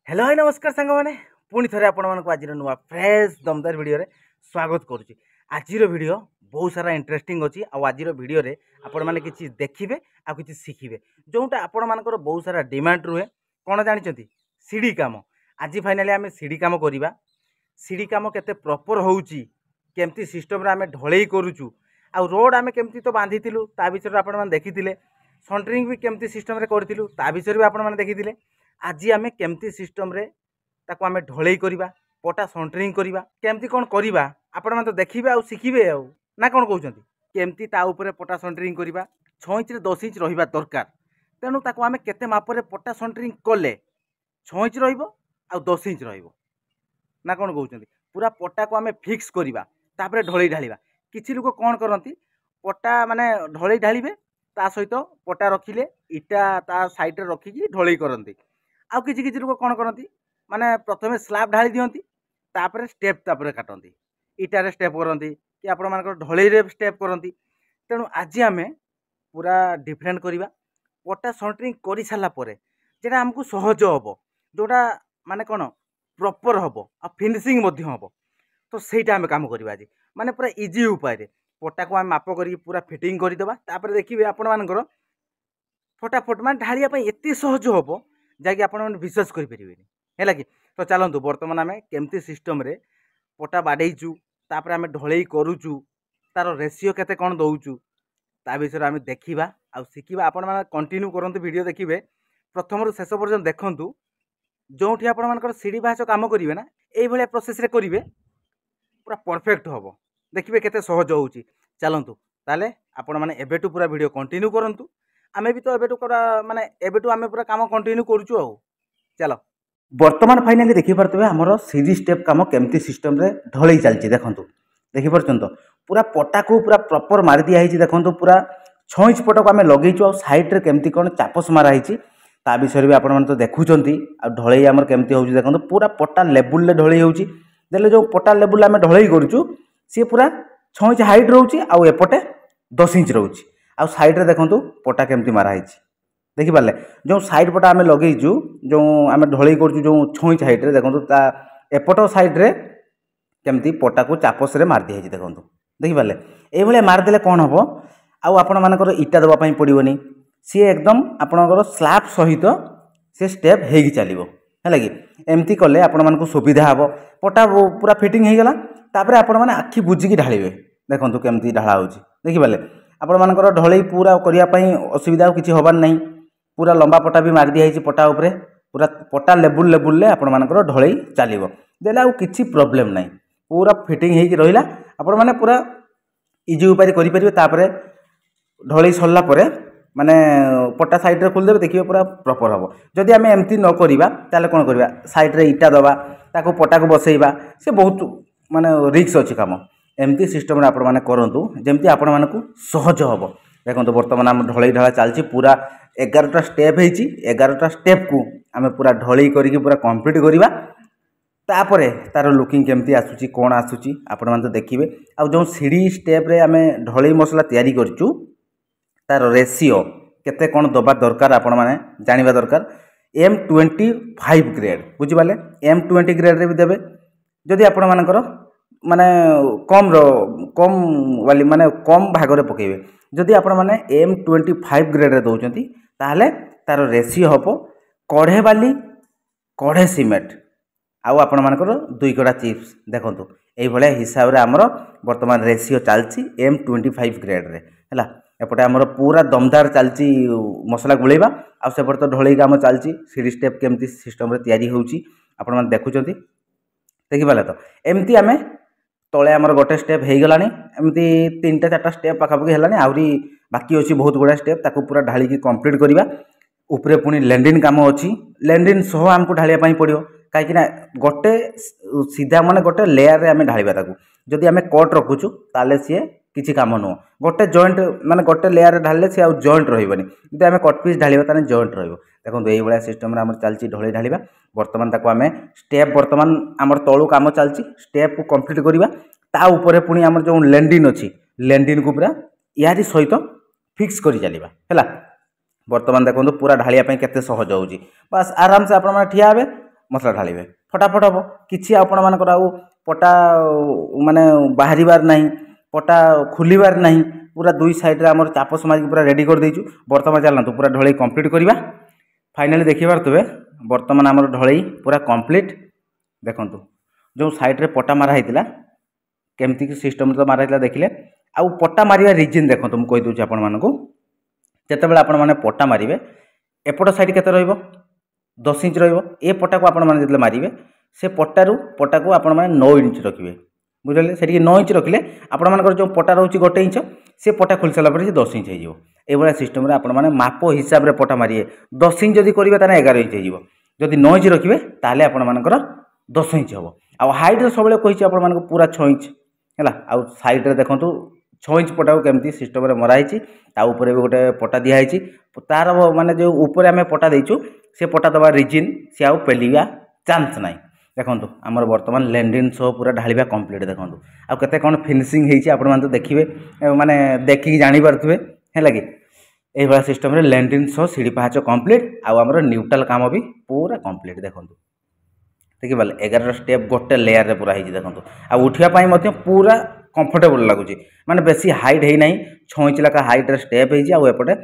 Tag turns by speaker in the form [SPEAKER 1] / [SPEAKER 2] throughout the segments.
[SPEAKER 1] Hello hi नमस्कार सांग मैंने पुणी थे आपण आज नुआ फ्रेश दमदार वीडियो रे स्वागत करुच्ची। आज वीडियो बहुत सारा इंटरेस्टिंग अच्छी आज वीडियो रे आपण मैंने किसी देखिए आ कि शिखिबे जोटा आपण मानकर बहुत सारा डिमांड रुहे कौन जानते सीढ़ी काम। आज फाइनाली आम सीढ़ी काम करवा सीढ़ी काम केते प्रॉपर होउची केमती सिस्टम रे आम ढलई करूचु आ रोड आम केमती तो बांधी ता विषय आपण मैंने देखी सेंटरिंग भी केमती सिस्टम रे करथिलु ता विषय भी आपण मैंने देखी। आज आम केमती सिस्टम रे ताको आम ढलई करवा पटा सेंटरिंग करवा केमती कौन करवा आपण मैंने तो देखिए आ शिखिबे ना कौन कहते केमती ता ऊपर पटा सेंटरिंग करवा 6 इंच 10 इंच रहिबा दरकार। तेणु ताको आम केते मापरे पटा सेंटरिंग कले 6 इंच रहिबो आ 10 इंच रहिबो ना कौन कहते पूरा पटा को आम फिक्स करवा तापर ढलई ढालिबा। किछि लोक कौन करती पटा माने ढलई ढालिबे ता सहित पटा रखिले इटा ता साइड रे रखिकी ढलई करती। आउ किछि किछि लोक कौन करती माने प्रथमे स्लैब ढाली दियंती तापर स्टेप तापर काटती इटारे स्टेप करती कि आपण मानकर ढलई रे स्टेप करती। तेणु आज आम पूरा डिफरेंट करवा पटा सेंटरिंग कर सारा जेटा आमको सहज हम जोटा माने कौन प्रॉपर हम आ फिनिशिंग हम तो सहीटा आम काम करवा आज माने पूरा इजी उपाय पटा को आम माप कर पूरा फिटिंग करदेबा तापर देखिए आपण मानकर फटाफट मान ढालिया एत सहज हम जैक आप विश्वास करें है कि। तो चलतु बर्तमान आम केमती सिस्टम रे पटा बाड़ेचु तापर आम ढलई करुचु तार रेसीओ केते कौन दौचु ता विषय आम देखा आ शिखा। आपण मैंने कंटिन्यू करंतु वीडियो देखिए प्रथम रु शेष पर्यंत देखंतु जो आपण मानकर सीढ़ी बाहच काम करेंगे ना ये प्रोसेस रे करेंगे पूरा परफेक्ट हम देखिए केते सहज होउची। चलतु ताले आपण मैंने एबेटू पूरा वीडियो कंटिन्यू करंतु आमे भी तो एबेटू पूरा माने एबेटू आमे पूरा काम कंटिन्यू करूचु। आ चलो वर्तमान फाइनाली देखि पारतबे हमर सीढ़ी स्टेप काम केमती सिस्टम रे ढलई चलची देखंतु देखि परछन तो पूरा पटा को पूरा प्रॉपर मार दिया हिची देखंतु पूरा 6 इंच पटा को आमे लगेइचु आ साइड रे केमती कोन चापस मारा हिची ता विषय भी आपण मन तो देखुचंती आ ढलई हमर केमती होउची देखंतु पूरा पटा लेवल ले ढलई होउची देले जो पटा लेवल आमे ढलई करूचु सी पूरा 6 इंच हाइट रहउची आ एपटे 10 इंच रहउची आ साइड रे देखंतु पटा केमती मारा हिची देखि पारले जो साइड पटा आमे लगेइचु जो आमे ढलई करचु जो 6 इंच हाइट रे देखंतु ता एपट साइड रे केमती पटा को चापस रे मार दिया हिची देखंतु देखि पारले ए भले मार देले कोन हबो आ आपण मानकर इटा दबा पई पड़िबोनी सी एकदम आपणकर स्लैब सहित से स्टेप हेगी चलिबो है कि। एमती कले आपण मानकु सुविधा हबो पटा पूरा फिटिंग हे गला तापर आपण माने आखि बुझी की ढालिबे देखंतु केमती ढाला होची देखि पारले आपण मानकर ढलई पूरा करिया पई असुविधा किछि होबार नहीं पूरा लंबा पटा भी मार दिया हिची पटा ऊपर पूरा पटा लेवल लेवल ले आपण मानकर ढलई चलिबो देला आ किछि प्रॉब्लम नहीं पूरा फिटिंग हे की रहिला आपण माने पूरा इजी उपाय करि परिबे। तापर ढलई सरला परे माने पटा साइड रे खोल देबे देखिबे पूरा प्रॉपर हबो। जदि आमे एमती न करिबा ताले कोन करिबा साइड रे इटा दबा ताको पटा को बसैबा से बहुत माने रिस्क अछि काम एमती सिस्टम रे आपण माने करंतु जेमती आपण मानकु सहज हबो। देखंतु वर्तमान हम ढलई ढाला चलची पूरा 11टा स्टेप हेची 11टा स्टेप को आमे पूरा ढलई करिके पूरा कंप्लीट करिबा तापरे तार लुकिंग केमती आसुची कोन आसुची आपण मान तो देखिबे। आ जो सीढ़ी स्टेप रे आमे ढलई मसला तयारी करचु तार रेशियो केते कोन दबा दरकार आपण माने जानिबा दरकार। M25 ग्रेड बुझि पाले M20 ग्रेड रे भी देबे जदि आपण मानकर माने कम वाली माने कम भाग रे पकेबे जदि आपण माने M25 ग्रेड रे दउचंती ताहले तार रेशियो हबो कढ़े बाली कढ़े सीमेंट आउ आपण मानकर 2 कड़ा चिप्स देखंतु एई भले हिसाब रे हमर वर्तमान रेशियो चलची M25 ग्रेड रे हला। एपटे हमर पूरा दमदार चलची मसला गुलेबा आ सेपटे तो ढलई काम चलची सीढ़ी स्टेप केमती सिस्टम रे तयारी होउची आपण मान देखुचंती देखि पाले। तो एमती आमे तले हमर गोटे स्टेप हे गलानी एमती 3टा 4टा स्टेप पाखापाखि हेलानी आउरी बाकी अछि बहुत गुडा स्टेप ताको पूरा ढाली की कंप्लीट करिबा। ऊपरे पुनी लैंडिंग काम अछि लैंडिंग सह हमको ढालिया पई पड़ियो कहीं गोटे सीधा माने गोटे लेयर रे आमे ढालिबा ताकू जदि आमे कट रखुचु ताले सी किछि काम नो गोटे जॉइंट माने गोटे लेयर रे ढालले सी आ जॉइंट रहिबनी जदि आमे कट पीस ढालिबा ताने जॉइंट रहइबो। देखो एई भलिया सिस्टम रे हमर चलची ढलई ढालिबा वर्तमान ताको आमे स्टेप वर्तमान हमर तळु काम चलची स्टेप को कंप्लीट करिबा ता ऊपर पुनी हमर जो लैंडिंग अछि लैंडिंग को पूरा यारी सहित फिक्स करि चलिबा हैला। वर्तमान देखो पूरा ढालिया केते सहज होउची बस आराम से आपण ठिया हेबे मसला ढालिबे फटाफट हम कि आपण मानकर आउ पटा माने बाहर ना पटा खोलिबार ना पूरा दुई साइड रे हमर चाप मारिक पूरा रेडी कर देइछु वर्तमान चलतु पूरा ढलई कंप्लीट करवा फाइनाली देखि पारथुबे वर्तमान हमर ढलई पूरा कंप्लीट देखंतु जो साइड रे पटा मारा हैतिला केमती सिस्टम तो मारा हैतिला देखिले आउ पटा मारिया रीजन देखंतु म कहि दउछि आपण मानको जेतेबेले आपण माने पटा मारिबे एपट साइड केते रहइबो 10 इंच रहिबो ए पटा को आपण माने जेतले मारिबे से पटा को आपण माने 9 इंच रखिबे बुझले सेठी 9 इंच रखिले आपण मानकर जो पटा रहउछि 1 इंच से पटा खोल सला पर से 10 इंच हे जिवो ए बडा सिस्टम रे आपण माने माप हिसाब रे पटा मारिए 10 इंच जदी करिवे ताने 11 इंच हे जिवो जदी 9 इंच रखिबे ताले आपण मानकर 10 इंच हबो आ हाइट रे सबले कहिछि आपण मानको पूरा 6 इंच हैला आ साइड रे देखंतु 6 इंच पटा को केमती सिस्टम रे मरा हैछि ता ऊपर भी गोटे पटा दिया हैछि तार माने जो ऊपर आमे पटा देइछु से पटा दबा रीजन से आउ पेलिया चांस नाही देखंतु हमर वर्तमान लैंडिंग सो पूरा ढालिबा कंप्लीट देखंतु आ केते कोन फिनिशिंग हेछि आपण मान तो देखिबे माने देखि जानि परथुबे हैला कि एही बडा सिस्टम रे लैंडिंग सो सीढ़ी पहाच कंप्लीट आ हमर न्यूट्रल काम भी पूरा कंप्लीट देखंतु देखि बाले 11 स्टेप गोटे लेयर रे पूरा हेछि देखंतु आ उठिया पई मते पूरा कंफर्टेबल लागुची माने बेसी हाइट है नहीं 6 इंच लका हाइट रे स्टेप हेछि आ एपटे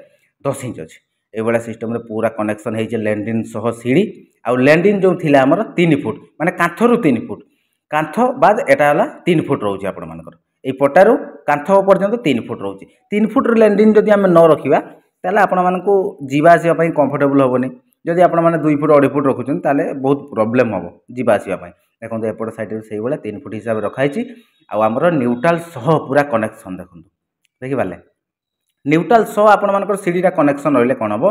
[SPEAKER 1] 10 इंच अछि ए बडा सिस्टम रे पूरा कनेक्शन हेछि लैंडिंग सह सीढ़ी आ लैंडिंग जो थिला हमर 3 फुट माने कांथरु 3 फुट कांथ बाद एटा हला 3 फुट रहउची आपण मानकर ए पटारू कांथ पर्यंत 3 फुट रहउची 3 फुट रे लैंडिंग जदी हम न रखिबा ताले आपण मानको जीवा आसीबा पई कंफर्टेबल होबनी जदी आपण माने 2 फुट 2.5 फुट रखुछन ताले बहुत प्रॉब्लम होबो जीवा आसीबा पई देखंतु एपट साइड रे सेही बेला 3 फुट हिसाब रखाइछि आ हमर न्यूट्रल सह पूरा कनेक्शन देखंतु देखि बाले न्यूट्रल सह आपण मानकर सीढ़ीटा कनेक्शन रहले कोन हबो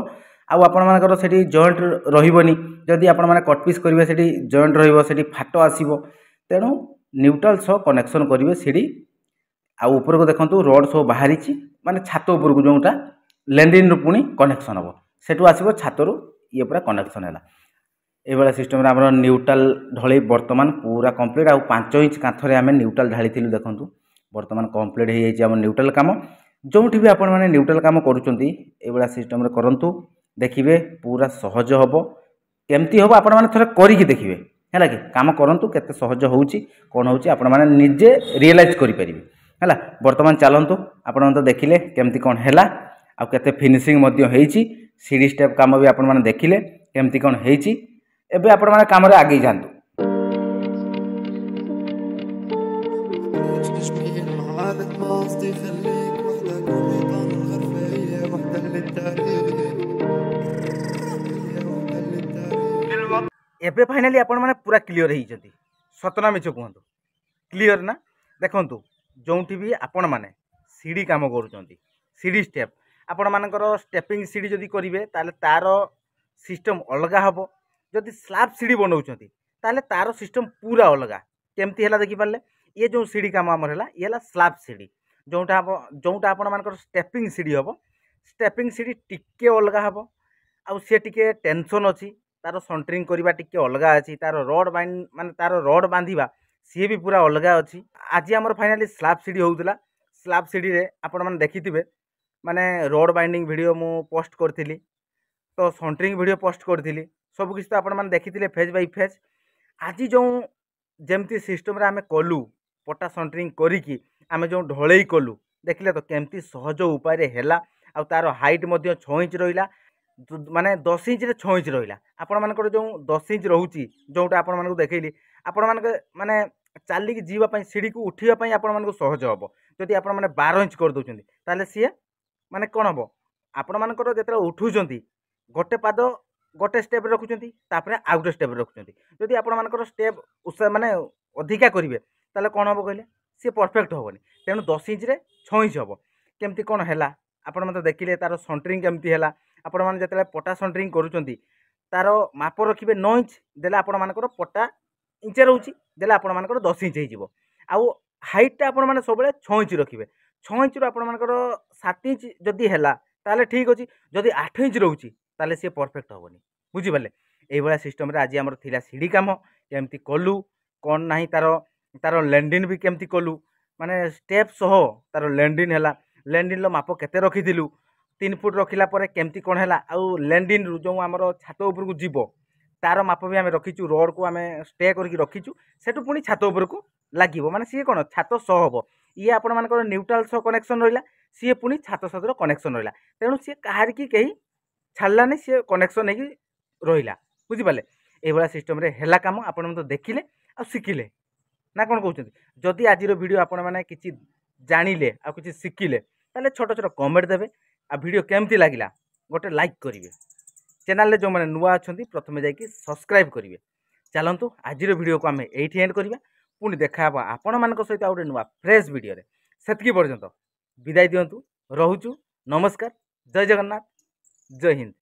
[SPEAKER 1] आ आपण मानकर सेठी जॉइंट रहिबोनी जदी आपण माने कट पीस करिवे सेठी जॉइंट रहिबो सेठी फाटो आसीबो तेणु न्यूट्रल सह कनेक्शन करिवे सीढ़ी आ ऊपर को देखंतु रोड सो बाहरीची माने छात ऊपर को जोंटा लैंडिंग रु पुनी कनेक्शन हबो सेठु आसीबो छात रु ये पूरा कनेक्शन हैला ए बेला सिस्टम रे हमर न्यूट्रल ढळई वर्तमान पूरा कंप्लीट आ 5 इंच कांथरे हमें न्यूट्रल ढाली थिलु देखंतु वर्तमान कंप्लीट हे जाय हमर न्यूट्रल काम जोठी भी आपण माने न्यूट्रल काम करूचंती ए बेला सिस्टम रे करंतु देखिबे पूरा सहज हबो केमती हबो आपण माने थोड़ा करी के देखिबे हैला कि काम करंतु केते सहज होउची कोन होउची आपण माने निजे रियलाइज करि परिबे हैला वर्तमान चलंतु आपण माने तो देखिले केमती कोन हैला आ केते फिनिशिंग मध्य हेइची सीढ़ी स्टेप काम भी आपण माने देखिले केमती कोन हेइची एबे आपण माने काम रे आगे जानतु एबे फाइनली आपण माने पूरा क्लियर हेइचंती सतना मिछ कहंतु क्लियर ना देखंतु जोंठी भी आपण माने सीढ़ी काम करूचंती सीढ़ी स्टेप आपण मानकर स्टेपिंग सीढ़ी जदी करिवे ताले तार सिस्टम अलगा हबो जदि स्लैब सीढ़ी बनाउछंती ताले तार सिस्टम पूरा अलगा केमती हला देखि पारले ये जो सीढ़ी काम हमर हला ये हला स्लैब सीढ़ी जोंटा आपण मानकर स्टेपिंग सीढ़ी हबो स्टेपिंग सीढ़ी टिके अलगा हबो आ से टिके टेंशन अछि तार सेंटरिंग करबा टिके अलगा अछि तार रड बाइंड माने तार रड बांधिबा सी भी पूरा अलगा अछि आज हमर फाइनली स्लैब सीढ़ी होउतला स्लैब सीढ़ी रे आपण माने देखिथिबे माने रोड बाइंडिंग वीडियो मु पोस्ट करथिली तो सेंटरिंग वीडियो पोस्ट करथिली सब किछ तो आपण माने देखिथिले फेज बाय फेज आज जो जेमती सिस्टम रे हमें कलु पटा सेंटरिंग करिकी आमे जो ढळई कलु देखिले तो केमती सहज उपाय रे हेला आ तार हाइट मध्ये 6 इंच रहिला माने 10 इंच रे 6 इंच रहिला आपण मानकर जो 10 इंच रहउची जोटा आपण मानको देखैली आपण मानक माने चाली की जीवा पई सीढ़ी को उठिया पई आपण मानको सहज हबो जदि आपण माने 12 इंच कर दोचंदी ताले सिए माने कोन हबो आपण मानकर जेतरा उठुचंती गोटे पाद गोटे स्टेप रखुचंती तापरे आ गोटे स्टेप रखुचंती जदि आपण मानकर स्टेप उस माने अधिका करिवे ताले कोन हबो कहले सी परफेक्ट हबोनी तेनु 10 इंच रे 6 इंच हबो केमती कोन हैला आपण मते देखिले तार सेंटरिंग केमती हैला आपण माने जेतले पटा सेंटरिंग करूचंती तार माप रखिबे 9 इंच देला आपण मानकर पटा इंच रहउची देला आपण मानकर 10 इंच हिजिवो आउ हाइट ता आपण माने सबले 6 इंच रखिबे 6 इंच रो आपण मानकर 7 इंच जदी हैला ताले ठीक अछि जदी 8 इंच रहउची ताले से परफेक्ट हबोनी बुझि बले एई बळा सिस्टम रे आज हमर थिला सीढ़ी काम केमती कलु कोन नाही तार लैंडिंग भी केमती कलु माने स्टेप सह तार लैंडिंग हैला लैंडिंग लो माप केते रखिथिलु 3 फुट रखिला परे केमती कोन हैला आउ लैंडिंग रु जो हमर छातो ऊपर को जीवो तार माप भी आम रखीचु रोड को आम स्टे करके रखीचु सेठू पुणी छात उपरकू लगे माने सी कौन छात सह हम ये आपण मानकर न्यूट्राल सह कनेक्शन रहा सी पुणी छात सहित कनेक्शन रहा तेणु सी कहार की कहीं छाड़लानी सी कनेक्शन नहीं रहा बुझिपारे ये सिस्टम रे हेला काम आपण तो देखिले आ शिखिले ना कौन कहते जदि आज वीडियो आपण मैंने किसी जानिले आ किसी शिखिले ताले छोट छोट कमेंट देवे आ वीडियो केमती लगिला गोटे लाइक करेंगे चैनल जो मैंने नुआ अच्छा प्रथम जाकि सब्सक्राइब करेंगे चलतु आज वीडियो को आम ये एंड करवा पुणी देखा आपण मान सहित गोटे नुआ फ्रेश वीडियो से पर्यंत विदाय दिंतु रोचु नमस्कार जय जगन्नाथ जय हिंद।